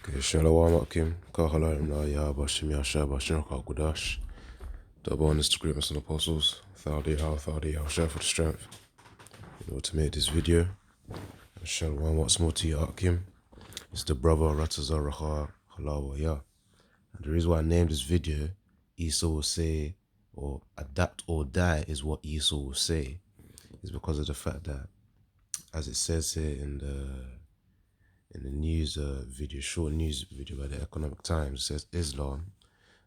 Okay, Shalom Akim, Kahalayim La Yahbashim Yashabashim Kagudash. Double honest agreements and apostles. Thadi I'll share for the strength. In order to make this video. Shalom, what's more to you, Akim? It's the brother Ratazar Raha Halawa Ya. And the reason why I named this video, Esau will say, or adapt or die is what Esau will say, is because of the fact that, as it says here in the news video, short news video by the Economic Times, it says Islam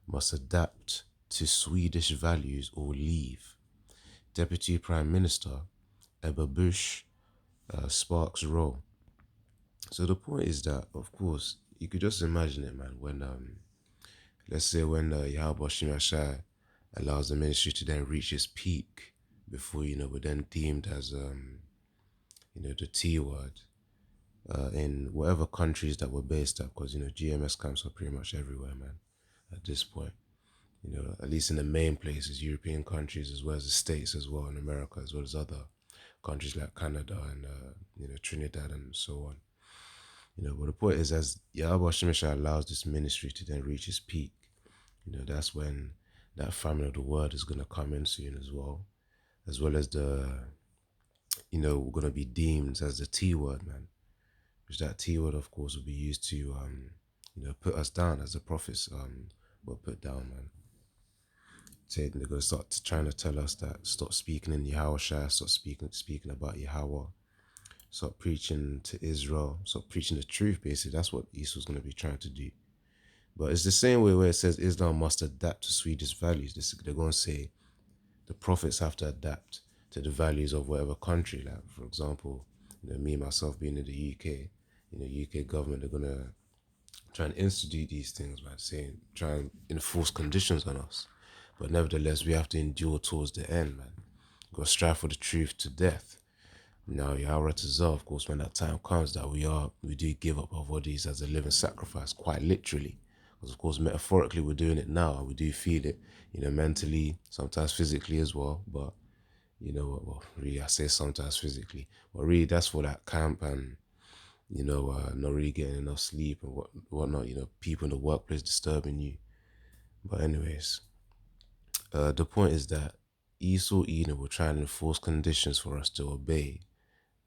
must adapt to Swedish values or leave. Deputy Prime Minister Ebba Busch sparks role. So the point is that, of course, you could just imagine it, man, when let's say when Yahweh Shimashai allows the ministry to then reach its peak before, we're then deemed as the T word in whatever countries that we're based at, because GMS camps are pretty much everywhere, man, at this point. At least in the main places, European countries as well as the States as well, in America as well as other countries like Canada and Trinidad and so on. But the point is, as Yahweh Shemeshah allows this ministry to then reach its peak, that's when that family of the word is going to come in soon as well as the, we're going to be deemed as the T word, man, which that T word, of course, will be used to, put us down as the prophets were put down, man. They're going to start trying to tell us that stop speaking in Yahweh Shai, stop speaking about Yahweh, stop preaching to Israel, stop preaching the truth, basically. That's what Esau's going to be trying to do. But it's the same way where it says Islam must adapt to Swedish values. They're going to say the prophets have to adapt to the values of whatever country. Like, for example, me, myself being in the UK, UK government, they're going to try and institute these things, man, try and enforce conditions on us. But nevertheless, we have to endure towards the end, man. We've got to strive for the truth to death. Now, Yahweh Tazah, of course, when that time comes, that we do give up our bodies as a living sacrifice, quite literally. Because, of course, metaphorically, we're doing it now, and we do feel it, mentally, sometimes physically as well. But, really, I say sometimes physically. But really, that's for that camp and, not really getting enough sleep and whatnot, people in the workplace disturbing you. But anyways, the point is that Esau Eden will try and enforce conditions for us to obey,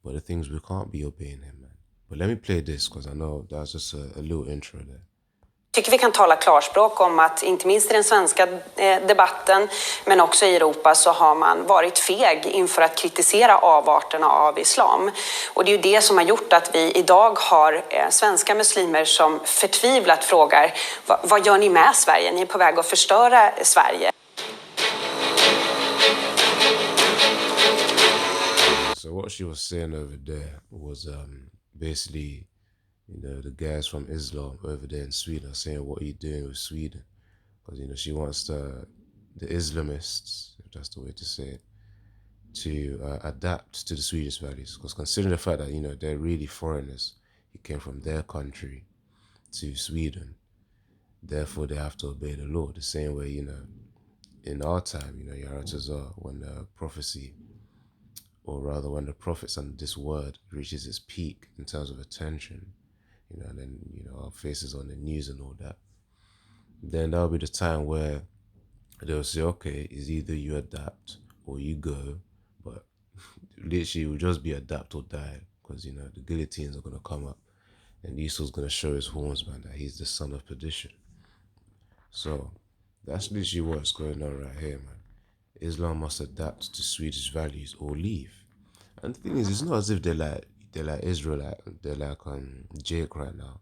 but the things we can't be obeying him, man. But let me play this, because I know that's just a little intro there. Tycker vi kan tala klarspråk om att inte minst i den svenska debatten men också i Europa så har man varit feg inför att kritisera avarterna av islam. Och det är ju det som har gjort att vi idag har svenska muslimer som förtvivlat frågar vad gör ni med Sverige? Ni är på väg att förstöra Sverige. So what she was saying over there was basically, the guys from Islam over there in Sweden are saying, what are you doing with Sweden? Because, she wants the Islamists, if that's the way to say it, to adapt to the Swedish values. Because considering the fact that, they're really foreigners, who came from their country to Sweden, therefore they have to obey the law. The same way, in our time, Yahweh Tazah, when the prophecy, or rather when the prophets and this word reaches its peak in terms of attention, and then, our faces on the news and all that, then that'll be the time where they'll say, okay, it's either you adapt or you go, but literally it will just be adapt or die, because, the guillotines are going to come up, and Esau's going to show his horns, man, that he's the son of perdition. So, that's literally what's going on right here, man. Islam must adapt to Swedish values or leave. And the thing is, it's not as if they're like Israel, they're like Jake right now,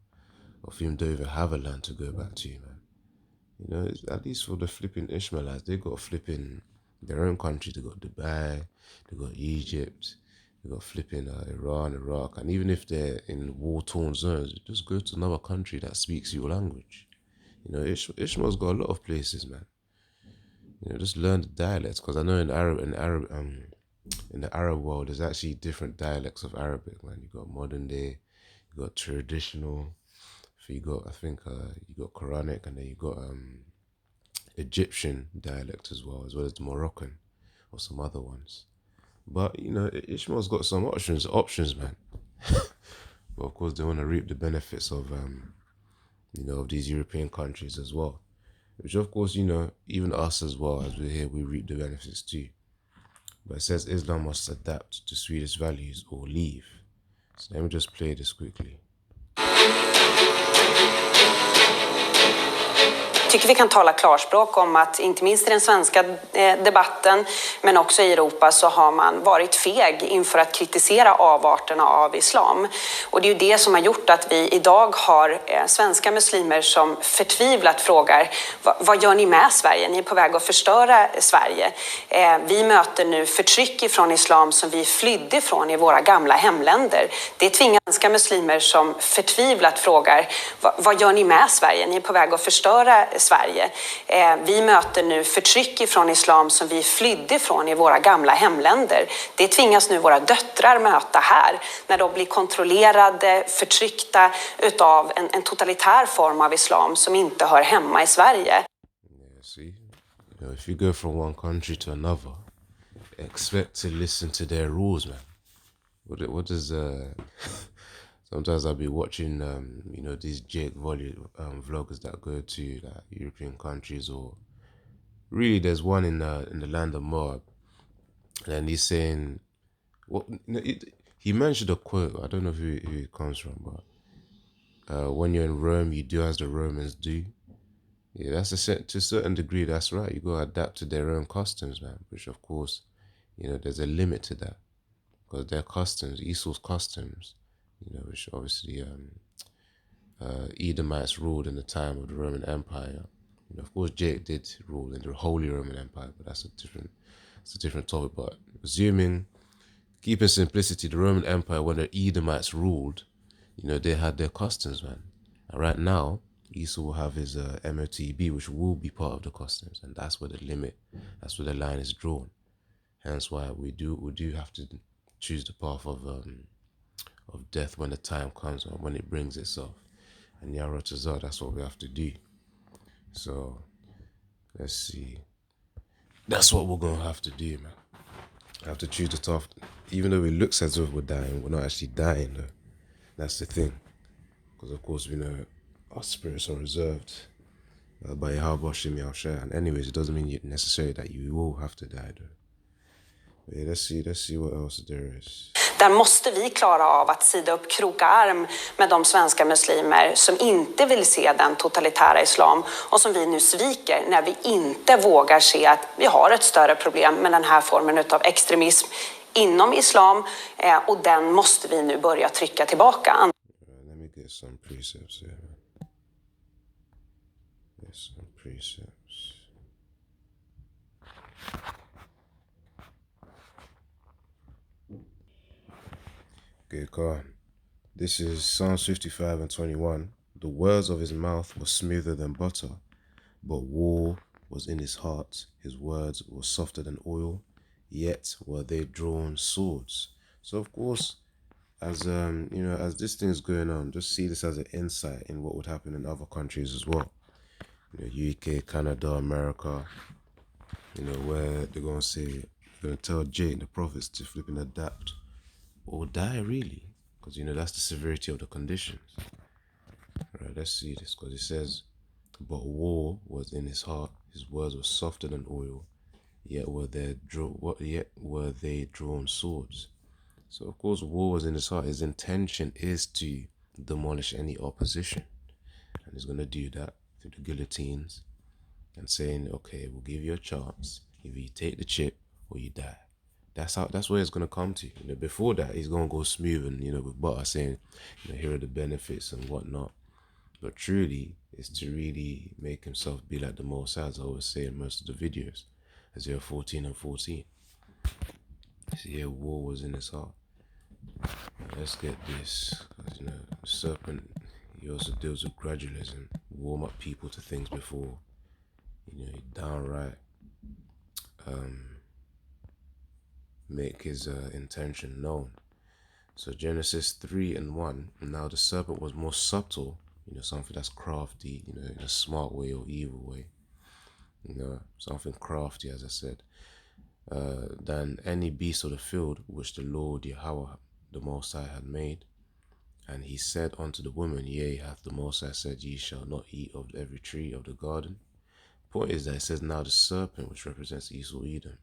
of whom don't even have a land to go back to, man. At least for the flipping Ishmaelites, they got flipping their own country. They got Dubai, they got Egypt, they got flipping Iran, Iraq, and even if they're in war-torn zones, just go to another country that speaks your language. Ishmael's got a lot of places, man. Just learn the dialects, because I know in the Arab world, there's actually different dialects of Arabic, man. You got modern day, you got traditional, you got you got Quranic, and then you got Egyptian dialect as well as the Moroccan or some other ones. But Ishmael's got some options, man. But of course, they want to reap the benefits of of these European countries as well. Which, of course, even us as well, as we're here, we reap the benefits too. But it says Islam must adapt to Swedish values or leave. So let me just play this quickly. Tycker vi kan tala klarspråk om att inte minst i den svenska debatten men också i Europa så har man varit feg inför att kritisera avarterna av islam. Och det är ju det som har gjort att vi idag har svenska muslimer som förtvivlat frågar vad gör ni med Sverige? Ni är på väg att förstöra Sverige. Vi möter nu förtryck ifrån islam som vi flydde från i våra gamla hemländer. Det tvingar svenska muslimer som förtvivlat frågar vad gör ni med Sverige? Ni är på väg att förstöra Sverige. Vi möter nu förtryck ifrån islam som vi flydde från i våra gamla hemländer. Det tvingas nu våra döttrar möta här när de blir kontrollerade, förtryckta utav en totalitär form av islam som inte hör hemma i Sverige. Yeah, see, if you go from one country to another, expect to listen to their rules, man. What does sometimes I'll be watching these Jake vloggers that go to European countries, or really there's one in the land of Moab, and he's saying, he mentioned a quote, I don't know who it comes from, but when you're in Rome, you do as the Romans do. Yeah, to a certain degree, that's right. You got to adapt to their own customs, man, which of course, there's a limit to that, because their customs, Esau's customs, which obviously Edomites ruled in the time of the Roman Empire. Of course, Jake did rule in the Holy Roman Empire, but that's a different topic. But keeping simplicity, the Roman Empire, when the Edomites ruled, they had their customs, man. And right now, Esau will have his MOTB, which will be part of the customs, and that's where that's where the line is drawn. Hence why we do have to choose the path of death when the time comes, or when it brings itself. And Yara Tazar, that's what we have to do. So let's see. That's what we're gonna have to do, man. I have to choose the tough. Even though it looks as if we're dying, we're not actually dying, though. That's the thing. Because of course we know our spirits are reserved by Yahweh Shem Yahshua. And anyways, it doesn't mean necessarily that you will have to die, though. But yeah, let's see what else there is. Där måste vi klara av att sida upp, kroka arm med de svenska muslimer som inte vill se den totalitära islam och som vi nu sviker när vi inte vågar se att vi har ett större problem med den här formen av extremism inom islam, och den måste vi nu börja trycka tillbaka. Let me get some precepts here. Get some precepts. Okay, Khan. This is Psalms 55:21. The words of his mouth were smoother than butter, but war was in his heart. His words were softer than oil, yet were they drawn swords. So of course, as as this thing is going on, just see this as an insight in what would happen in other countries as well. UK, Canada, America, where they're gonna tell Jake and the prophets to flip and adapt or die, really, because that's the severity of the conditions. Right, let's see this, because it says, but war was in his heart, his words were softer than oil, yet were they drawn swords. So of course war was in his heart. His intention is to demolish any opposition, and he's going to do that through the guillotines and saying, okay, we'll give you a chance, either you take the chip or you die. That's where it's gonna come to. Before that, he's gonna go smooth and with butter, saying, here are the benefits and whatnot. But truly, it's to really make himself be like the Most High, as I always say in most of the videos, Isaiah 14:14. So yeah, war was in his heart. Now, let's get this, because the serpent, he also deals with gradualism, warm up people to things before he downright make his intention known. So Genesis 3:1. Now the serpent was more subtle, something that's crafty, in a smart way or evil way, something crafty, as I said, than any beast of the field which the Lord Yahweh, the Most High, had made. And he said unto the woman, Yea, hath the Most High said, Ye shall not eat of every tree of the garden. Point is that it says now the serpent, which represents Esau Edom,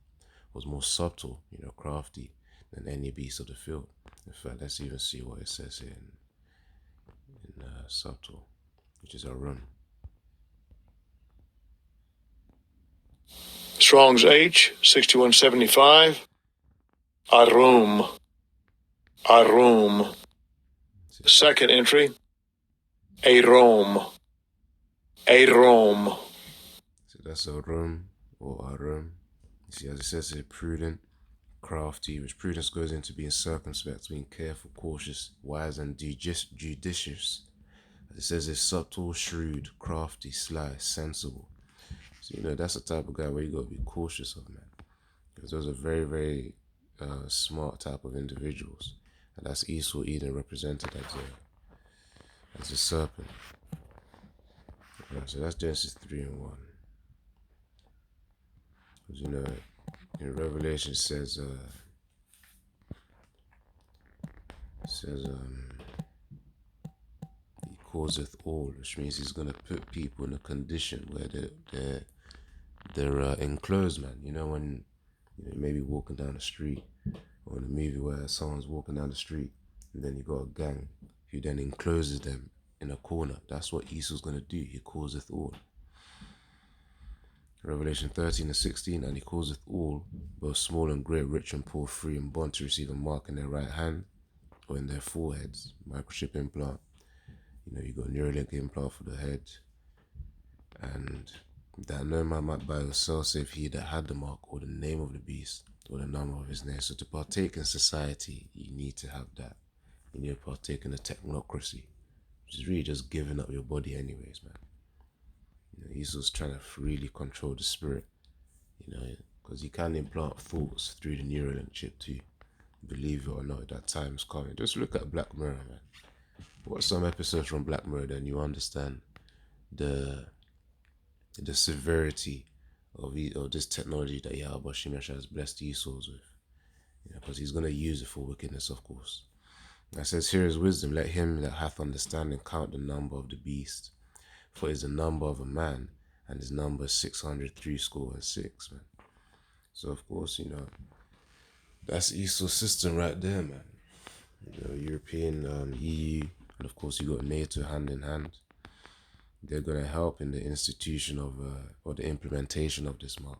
was more subtle, crafty than any beast of the field. In fact, let's even see what it says here in subtle, which is Arum. Strong's H, 6175. Arum. Arum. Second entry. Arom. Arom. So that's Arum or Arum. You see, as it says here, prudent, crafty, which prudence goes into being circumspect, being careful, cautious, wise, and judicious. As it says, it's subtle, shrewd, crafty, sly, sensible. So, that's the type of guy where you got to be cautious of, man. Because those are very, very smart type of individuals. And that's Esau Edom represented as a serpent. Right, so that's Genesis 3:1. Because, in Revelation it says he causeth all, which means he's going to put people in a condition where they're enclosed, man. When maybe walking down the street, or in a movie where someone's walking down the street and then you got a gang who then encloses them in a corner. That's what Esau's going to do. He causeth all. Revelation 13:16, and he causeth all, both small and great, rich and poor, free and bond, to receive a mark in their right hand or in their foreheads. Microchip implant. You got Neuralink implant for the head. And that no man might buy or sell save he that had the mark or the name of the beast or the number of his name. So to partake in society, you need to have that. You need to partake in the technocracy, which is really just giving up your body anyways, man. Esau's trying to really control the spirit, because he can implant thoughts through the Neuralink chip too. Believe it or not, that time's coming. Just look at Black Mirror, man. Watch some episodes from Black Mirror, then you understand the severity of this technology that Yahweh Shemesha has blessed Esau's with. Because he's going to use it for wickedness, of course. It says, here is wisdom. Let him that hath understanding count the number of the beast. For it is the number of a man, and his number is 666, man. So, of course, that's Esau's system right there, man. European, EU, and of course you got NATO hand in hand. They're going to help in the institution of, or the implementation of this mark.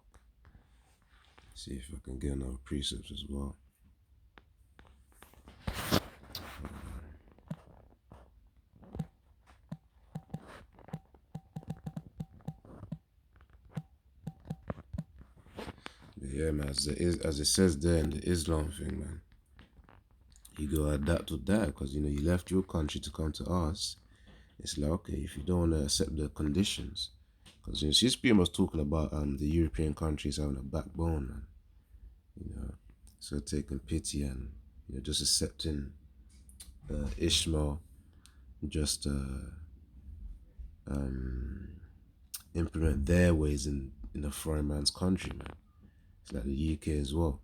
See if I can get another precept as well. Yeah, man, as it says there in the Islam thing, man, you go adapt or die, because, you left your country to come to us. It's like, okay, if you don't want to accept the conditions, because, she's pretty much talking about the European countries having a backbone, man. So taking pity and, just accepting Ishmael, just implement their ways in a foreign man's country, man. It's like the UK as well.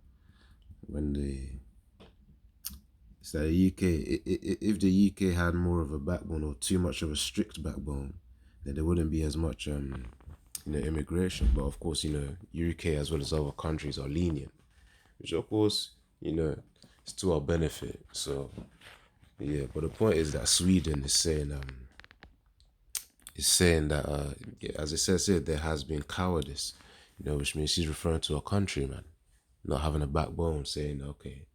It's like the UK, if the UK had more of a backbone or too much of a strict backbone, then there wouldn't be as much, immigration. But of course, UK as well as other countries are lenient, which of course, it's to our benefit. So, yeah, but the point is that Sweden is saying that, as it says here, there has been cowardice, which means she's referring to a country, man, not having a backbone, saying, okay,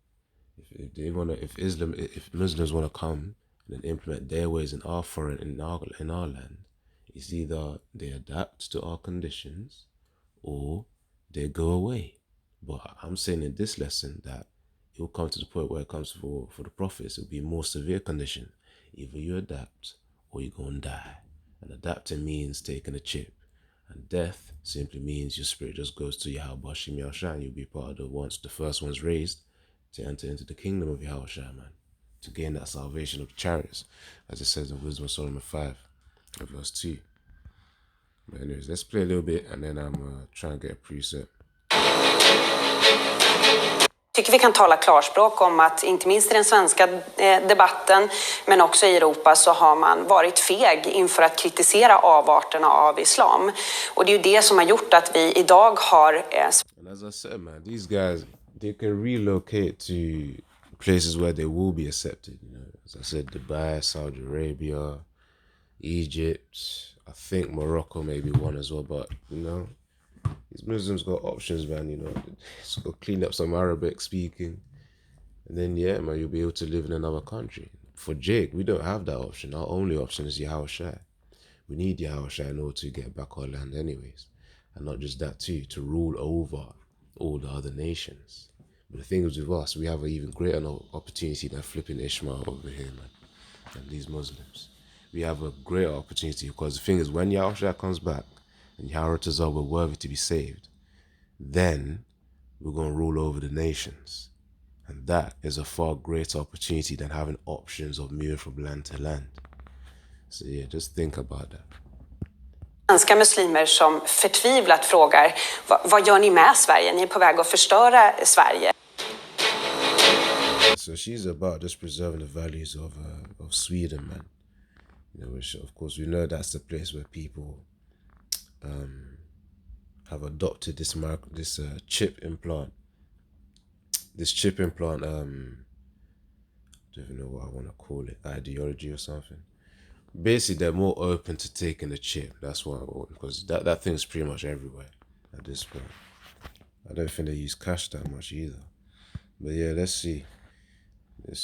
if Muslims want to come and implement their ways in our land, it's either they adapt to our conditions or they go away. But I'm saying in this lesson that it will come to the point where it comes for the prophets, it'll be more severe condition. Either you adapt or you're going to die. And adapting means taking a chip. And death simply means your spirit just goes to Yahweh Shem Yahshua, and you'll be part of the first ones raised to enter into the kingdom of Yahweh, man, to gain that salvation of the chariots, as it says in Wisdom of Solomon 5, verse 2. But anyways, let's play a little bit, and then I'm trying to get a preset. Tycker vi kan tala klarspråk om att inte minst i den svenska debatten men också i Europa så har man varit feg inför att kritisera avarterna av islam. Och det är ju det som har gjort att vi idag har... And as I said, man, these guys, they can relocate to places where they will be accepted. You know, as I said, Dubai, Saudi Arabia, Egypt, I think Morocco may be one as well, but, you know, these Muslims got options, man, you know. Just go clean up some Arabic speaking. And then, yeah, man, you'll be able to live in another country. For Jake, we don't have that option. Our only option is Yahushua. We need Yahushua in order to get back our land anyways. And not just that too, to rule over all the other nations. But the thing is with us, we have an even greater opportunity than flipping Ishmael over here, man. And these Muslims. We have a greater opportunity because the thing is, when Yahushua comes back, and Yahushua were worthy to be saved, then we're going to rule over the nations. And that is a far greater opportunity than having options of moving from land to land. So yeah, just think about that. Svenska muslimer som förtvivlat frågar, vad gör ni med Sverige? Ni är på väg att förstöra Sverige. So she's about just preserving the values of Sweden, man. You know, which of course we know that's the place where people have adopted this chip implant. This chip implant, I don't even know what I want to call it, ideology or something. Basically, they're more open to taking the chip. That's why, because that thing's pretty much everywhere at this point. I don't think they use cash that much either. But yeah, let's see.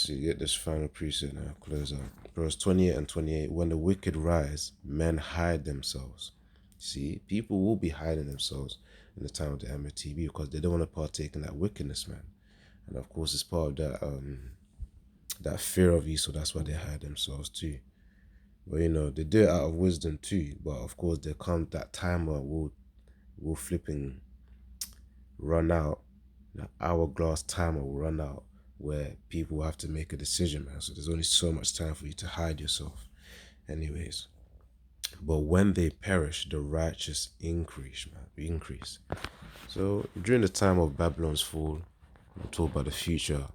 Get this final preset now, close out. Verse 28 and 28, when the wicked rise, men hide themselves. See, people will be hiding themselves in the time of the MTB because they don't want to partake in that wickedness, man. And of course, it's part of that fear of Esau. That's why they hide themselves too. But you know, they do it out of wisdom too. But of course, there comes that time where will flipping run out. The hourglass timer will run out where people have to make a decision, man. So there's only so much time for you to hide yourself. Anyways. But when they perish, the righteous increase, man. So during the time of Babylon's fall, we'll talk about the future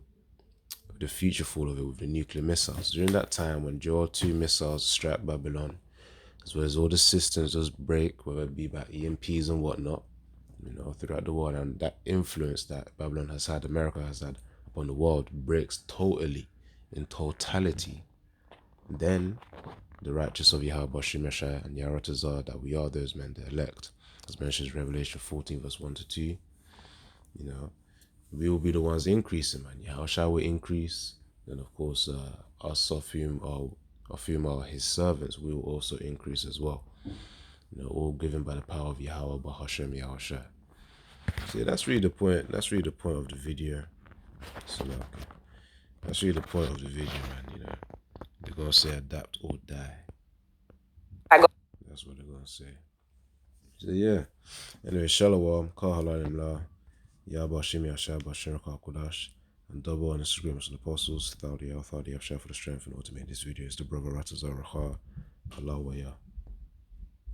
fall of it with the nuclear missiles. During that time when Joel 2 missiles strike Babylon, as well as all the systems just break, whether it be by EMPs and whatnot, you know, throughout the world, and that influence that Babylon has had, America has had upon the world breaks totally, in totality. Then the righteous of Yahweh Shemeshai and Yaratazar, that we are those men, the elect, as mentioned in Revelation 14 verse 1 to 2, you know, we will be the ones increasing, man. Yahushua will increase, and of course us of whom are his servants, we will also increase as well. You know, all given by the power of Yahweh Bahashem Yahushua. So yeah, that's really the point of the video. So that's really the point of the video, man. You know, they're gonna say adapt or die. That's what they're gonna say. So yeah. Anyway, Shalom, Kahalalim La, Yaba Shimi Ashab, Shiraka Kudash, and double on Instagram as the apostles, Thoudia, Share for the strength and automate this video. It's the brother Ratazar Raha, Allah Waya.